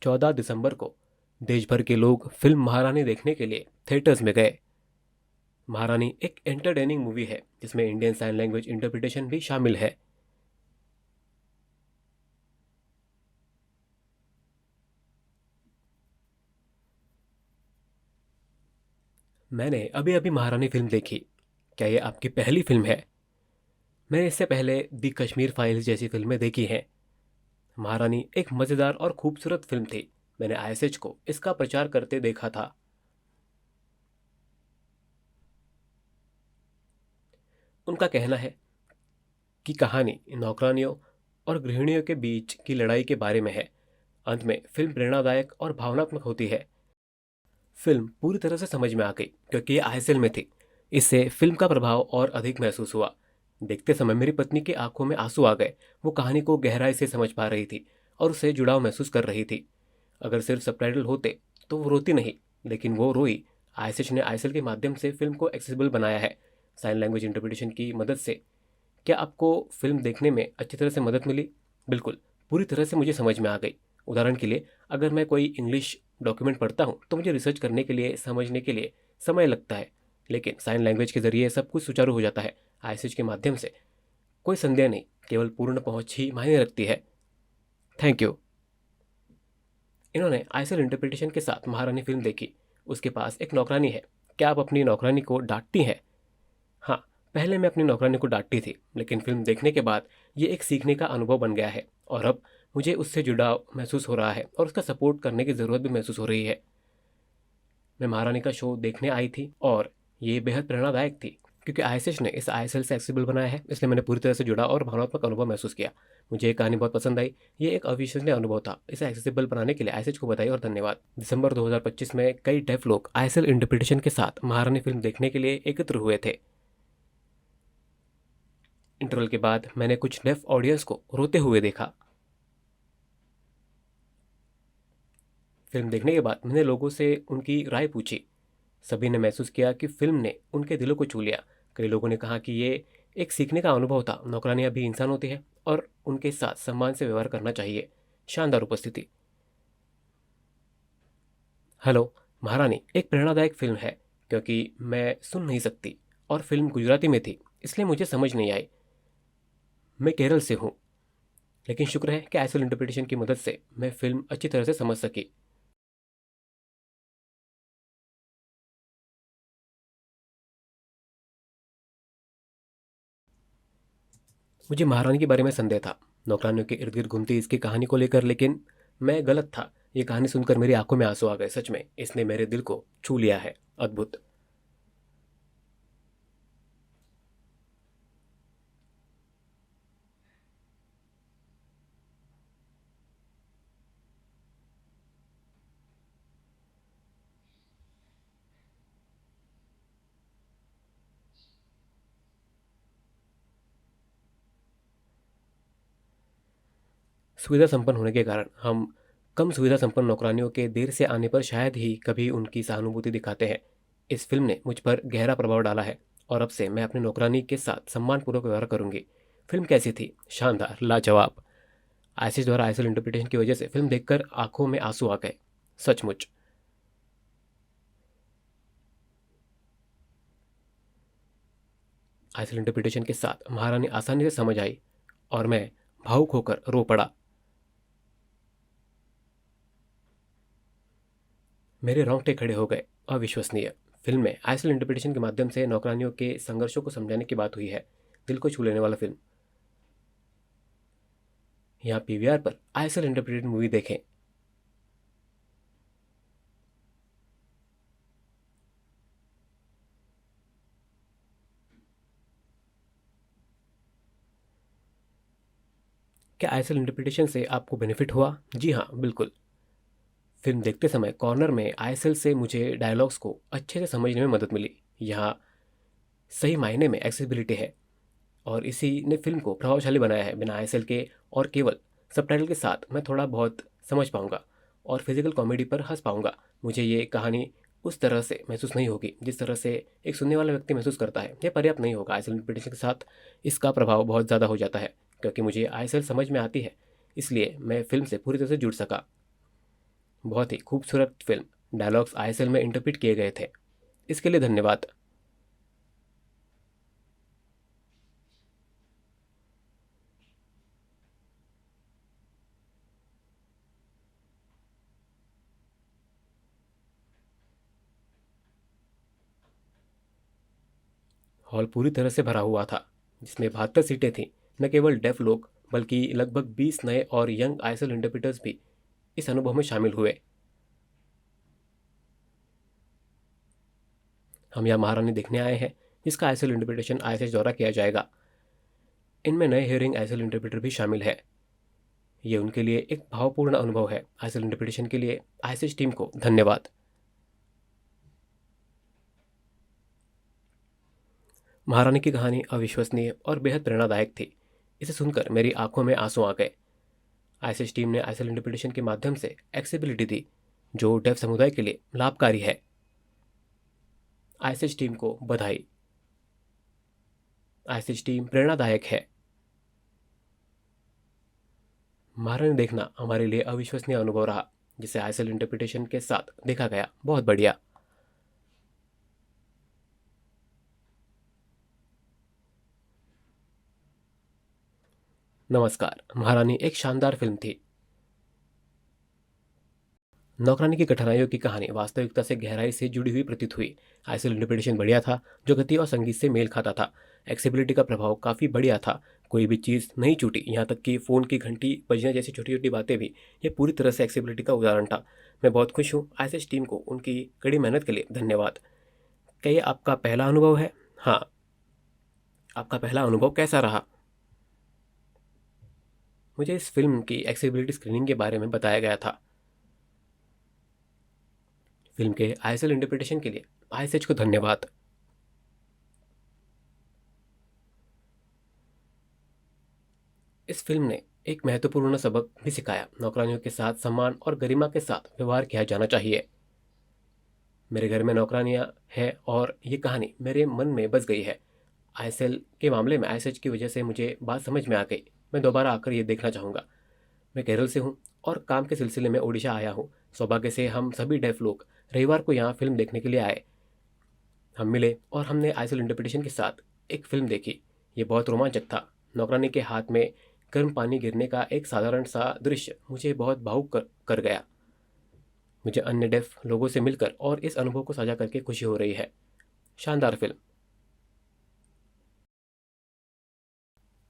14 दिसंबर को देश भर के लोग फिल्म महारानी देखने के लिए थिएटर्स में गए। महारानी एक एंटरटेनिंग मूवी है जिसमें इंडियन साइन लैंग्वेज इंटरप्रिटेशन भी शामिल है। मैंने अभी अभी महारानी फिल्म देखी। क्या ये आपकी पहली फिल्म है? मैंने इससे पहले दी कश्मीर फाइल्स जैसी फिल्में देखी हैं। महारानी एक मज़ेदार और खूबसूरत फिल्म थी। मैंने आईएसएच को इसका प्रचार करते देखा था। उनका कहना है कि कहानी नौकरानियों और गृहिणियों के बीच की लड़ाई के बारे में है। अंत में फिल्म प्रेरणादायक और भावनात्मक होती है। फिल्म पूरी तरह से समझ में आ गई क्योंकि ये आईएसएल में थी। इससे फिल्म का प्रभाव और अधिक महसूस हुआ। देखते समय मेरी पत्नी की आंखों में आंसू आ गए। वो कहानी को गहराई से समझ पा रही थी और उससे जुड़ाव महसूस कर रही थी। अगर सिर्फ सबटाइटल होते तो वो रोती नहीं, लेकिन वो रोई। आईएसएच ने आईएसएल के माध्यम से फिल्म को एक्सेसिबल बनाया है, साइन लैंग्वेज इंटरप्रिटेशन की मदद से। क्या आपको फिल्म देखने में अच्छी तरह से मदद मिली? बिल्कुल, पूरी तरह से मुझे समझ में आ गई। उदाहरण के लिए, अगर मैं कोई इंग्लिश डॉक्यूमेंट पढ़ता हूँ तो मुझे रिसर्च करने के लिए, समझने के लिए समय लगता है, लेकिन साइन लैंग्वेज के ज़रिए सब कुछ सुचारू हो जाता है। आईएसएच के माध्यम से कोई संदेह नहीं, केवल पूर्ण पहुँच ही मायने रखती है। Thank you. इन्होंने आईएसएल इंटरप्रिटेशन के साथ महारानी फिल्म देखी। उसके पास एक नौकरानी है। क्या आप अपनी नौकरानी को डांटती हैं? हाँ, पहले मैं अपनी नौकरानी को डांटती थी, लेकिन फिल्म देखने के बाद ये एक सीखने का अनुभव बन गया है और अब मुझे उससे जुड़ाव महसूस हो रहा है और उसका सपोर्ट करने की ज़रूरत भी महसूस हो रही है। मैं महारानी का शो देखने आई थी और ये बेहद प्रेरणादायक थी क्योंकि आईएसएच ने इस आईएसएल से एक्सेसिबल बनाया है, इसलिए मैंने पूरी तरह से जुड़ा और भावनात्मक अनुभव महसूस किया। मुझे ये कहानी बहुत पसंद आई। ये एक अविश्वसनीय अनुभव था। इसे एक्सेसिबल बनाने के लिए आईएसएच को बधाई और धन्यवाद। दिसंबर 2025 में कई डेफ लोग आईएसएल इंटरप्रिटेशन के साथ महारानी फिल्म देखने के लिए एकत्र हुए थे। इंटरवल के बाद मैंने कुछ डेफ ऑडियंस को रोते हुए देखा। फिल्म देखने के बाद मैंने लोगों से उनकी राय पूछी। सभी ने महसूस किया कि फिल्म ने उनके दिलों को छू लिया। कई लोगों ने कहा कि ये एक सीखने का अनुभव था। नौकरानियां भी इंसान होती है और उनके साथ सम्मान से व्यवहार करना चाहिए। शानदार उपस्थिति। हेलो, महारानी एक प्रेरणादायक फिल्म है क्योंकि मैं सुन नहीं सकती और फिल्म गुजराती में थी, इसलिए मुझे समझ नहीं आई। मैं केरल से हूँ, लेकिन शुक्र है कि आईएसएल इंटरप्रिटेशन की मदद से मैं फिल्म अच्छी तरह से समझ सकी। मुझे महारानी के बारे में संदेह था, नौकरानियों के इर्द गिर्द घूमती इसकी कहानी को लेकर, लेकिन मैं गलत था। ये कहानी सुनकर मेरी आंखों में आंसू आ गए। सच में इसने मेरे दिल को छू लिया है। अद्भुत। सुविधा संपन्न होने के कारण हम कम सुविधा संपन्न नौकरानियों के देर से आने पर शायद ही कभी उनकी सहानुभूति दिखाते हैं। इस फिल्म ने मुझ पर गहरा प्रभाव डाला है और अब से मैं अपनी नौकरानी के साथ सम्मानपूर्वक व्यवहार करूंगी। फिल्म कैसी थी? शानदार, लाजवाब। आशीष द्वारा आईएसएल इंटरप्रिटेशन की वजह से फिल्म देखकर आंखों में आंसू आ गए। सचमुच। आईएसएल इंटरप्रिटेशन के साथ महारानी आसानी से समझ आई और मैं भावुक होकर रो पड़ा। मेरे रोंगटे खड़े हो गए। अविश्वसनीय। फिल्म में आईएसएल इंटरप्रिटेशन के माध्यम से नौकरानियों के संघर्षों को समझाने की बात हुई है। दिल को छू लेने वाला फिल्म। यहाँ पीवीआर पर आईएसएल इंटरप्रिटेड मूवी देखें। क्या आईएसएल इंटरप्रिटेशन से आपको बेनिफिट हुआ? जी हाँ, बिल्कुल। फिल्म देखते समय कॉर्नर में आईएसएल से मुझे डायलॉग्स को अच्छे से समझने में मदद मिली। यहाँ सही मायने में एक्सेसिबिलिटी है और इसी ने फिल्म को प्रभावशाली बनाया है। बिना आईएसएल के और केवल सबटाइटल के साथ मैं थोड़ा बहुत समझ पाऊंगा और फिजिकल कॉमेडी पर हंस पाऊंगा। मुझे ये कहानी उस तरह से महसूस नहीं होगी जिस तरह से एक सुनने वाला व्यक्ति महसूस करता है। यह पर्याप्त नहीं होगा। आईएसएल इंटरप्रिटेशन के साथ इसका प्रभाव बहुत ज़्यादा हो जाता है क्योंकि मुझे आईएसएल समझ में आती है, इसलिए मैं फिल्म से पूरी तरह से जुड़ सका। बहुत ही खूबसूरत फिल्म, डायलॉग्स आईएसएल में इंटरप्रेट किए गए थे। इसके लिए धन्यवाद। हॉल पूरी तरह से भरा हुआ था, जिसमें 72 सीटें थीं। न केवल डेफ लोग, बल्कि लगभग 20 नए और यंग आईएसएल इंटरप्रेटर्स भी इस अनुभव में शामिल हुए। हम यहाँ महारानी देखने आए हैं, जिसका आईएसएल इंटरप्रिटेशन आईएसएच द्वारा किया जाएगा। इनमें नए हियरिंग आईएसएल इंटरप्रेटर भी शामिल है। ये उनके लिए एक भावपूर्ण अनुभव है। आईएसएल इंटरप्रिटेशन के लिए आईएसएच टीम को धन्यवाद। महारानी की कहानी अविश्वसनीय और बेहद प्रेरणादायक थी। इसे सुनकर मेरी आंखों में आंसू आ गए। आईएसएच टीम ने आईएसएल इंटरप्रिटेशन के माध्यम से एक्सेसिबिलिटी दी, जो डेफ समुदाय के लिए लाभकारी है। आईएसएच टीम को बधाई। आईएसएच टीम प्रेरणादायक है। महारानी देखना हमारे लिए अविश्वसनीय अनुभव रहा, जिसे आईएसएल इंटरप्रिटेशन के साथ देखा गया। बहुत बढ़िया। नमस्कार। महारानी एक शानदार फिल्म थी। नौकरानी की कठिनाइयों की कहानी वास्तविकता से गहराई से जुड़ी हुई प्रतीत हुई। आईएसएल इंटरप्रिटेशन बढ़िया था, जो गति और संगीत से मेल खाता था। एक्सेबिलिटी का प्रभाव काफ़ी बढ़िया था। कोई भी चीज़ नहीं छूटी, यहाँ तक कि फ़ोन की घंटी बजने जैसी छोटी छोटी बातें भी। ये पूरी तरह से एक्सेबिलिटी का उदाहरण था। मैं बहुत खुश हूँ। आईएसएच टीम को उनकी कड़ी मेहनत के लिए धन्यवाद। क्या ये आपका पहला अनुभव है? हाँ। आपका पहला अनुभव कैसा रहा? मुझे इस फिल्म की एक्सेसिबिलिटी स्क्रीनिंग के बारे में बताया गया था। फिल्म के आईएसएल इंटरप्रिटेशन के लिए आईएसएच को धन्यवाद। इस फिल्म ने एक महत्वपूर्ण सबक भी सिखाया। नौकरानियों के साथ सम्मान और गरिमा के साथ व्यवहार किया जाना चाहिए। मेरे घर में नौकरानियां हैं और ये कहानी मेरे मन में बस गई है। आईएसएल के मामले में आईएसएच की वजह से मुझे बात समझ में आ गई। मैं दोबारा आकर ये देखना चाहूँगा। मैं केरल से हूँ और काम के सिलसिले में ओडिशा आया हूँ। सौभाग्य से हम सभी डेफ लोग रविवार को यहाँ फिल्म देखने के लिए आए। हम मिले और हमने आईएसएल इंटरप्रिटेशन के साथ एक फिल्म देखी। ये बहुत रोमांचक था। नौकरानी के हाथ में गर्म पानी गिरने का एक साधारण सा दृश्य मुझे बहुत भावुक कर गया। मुझे अन्य डेफ लोगों से मिलकर और इस अनुभव को साझा करके खुशी हो रही है। शानदार फिल्म।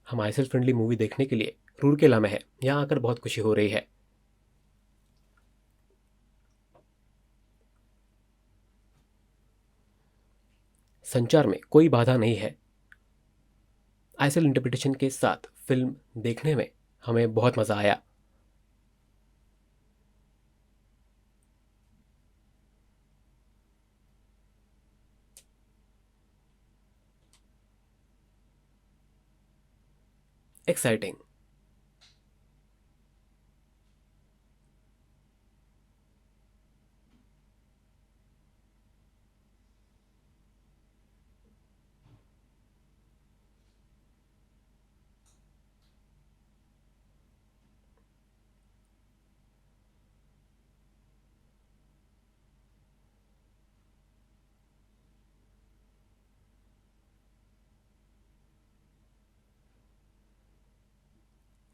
हम आईएसएल फ्रेंडली मूवी देखने के लिए रूरकेला में है। यहाँ आकर बहुत खुशी हो रही है। संचार में कोई बाधा नहीं है। आईएसएल इंटरप्रिटेशन के साथ फिल्म देखने में हमें बहुत मज़ा आया। एक्साइटिंग।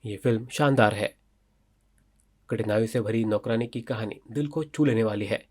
ये फिल्म शानदार है। कठिनाइयों से भरी नौकरानी की कहानी दिल को छू लेने वाली है।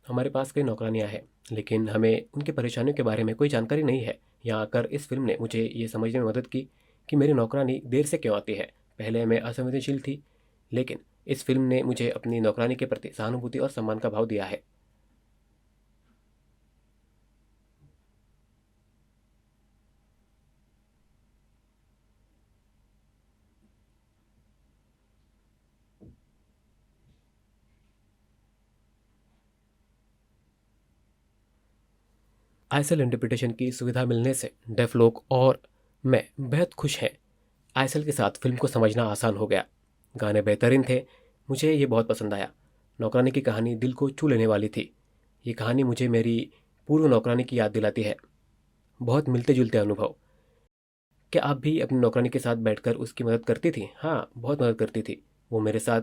हमारे पास कई नौकरानियां हैं, लेकिन हमें उनकी परेशानियों के बारे में कोई जानकारी नहीं है। यहाँ आकर इस फिल्म ने मुझे ये समझने में मदद की कि मेरी नौकरानी देर से क्यों आती है। पहले मैं असंवेदनशील थी, लेकिन इस फिल्म ने मुझे अपनी नौकरानी के प्रति सहानुभूति और सम्मान का भाव दिया है। आईएसएल इंटरप्रिटेशन की सुविधा मिलने से डेफ लोग और मैं बेहद खुश हैं। आईएसएल के साथ फिल्म को समझना आसान हो गया। गाने बेहतरीन थे, मुझे ये बहुत पसंद आया। नौकरानी की कहानी दिल को छू लेने वाली थी। ये कहानी मुझे मेरी पूर्व नौकरानी की याद दिलाती है। बहुत मिलते जुलते अनुभव। क्या आप भी अपनी नौकरानी के साथ बैठकर उसकी मदद करती थी? हाँ, बहुत मदद करती थी। वो मेरे साथ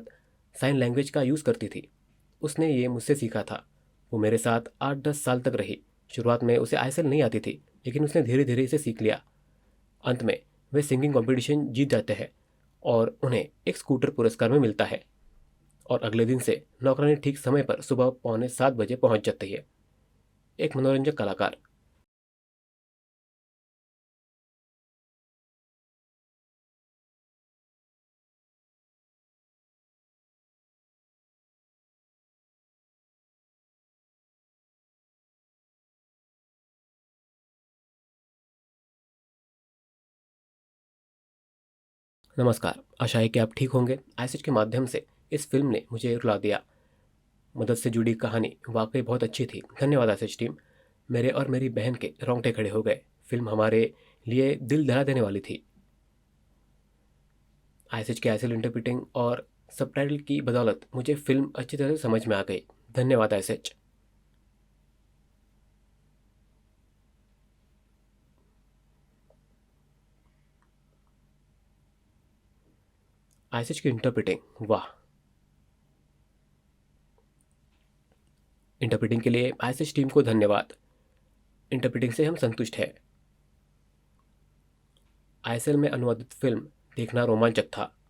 साइन लैंग्वेज का यूज़ करती थी। उसने ये मुझसे सीखा था। वो मेरे साथ 8-10 साल तक रही। शुरुआत में उसे आईएसएल नहीं आती थी, लेकिन उसने धीरे धीरे इसे सीख लिया। अंत में वे सिंगिंग कंपटीशन जीत जाते हैं और उन्हें एक स्कूटर पुरस्कार में मिलता है। और अगले दिन से नौकरानी ठीक समय पर सुबह 6:45 बजे पहुंच जाती है। एक मनोरंजक कलाकार। नमस्कार, आशा है कि आप ठीक होंगे। आईएसएच के माध्यम से इस फिल्म ने मुझे रुला दिया। मदद से जुड़ी कहानी वाकई बहुत अच्छी थी। धन्यवाद आईएसएच टीम। मेरे और मेरी बहन के रोंगटे खड़े हो गए। फिल्म हमारे लिए दिल दहला देने वाली थी। आईएसएच के आईएसएल इंटरप्रिटिंग और सबटाइटल की बदौलत मुझे फिल्म अच्छी तरह से समझ में आ गई। धन्यवाद आईएसएच। आईएसएच की इंटरप्रिटिंग, वाह। इंटरप्रिटिंग के लिए आईएसएच टीम को धन्यवाद। इंटरप्रिटिंग से हम संतुष्ट हैं। आईएसएल में अनुवादित फिल्म देखना रोमांचक था।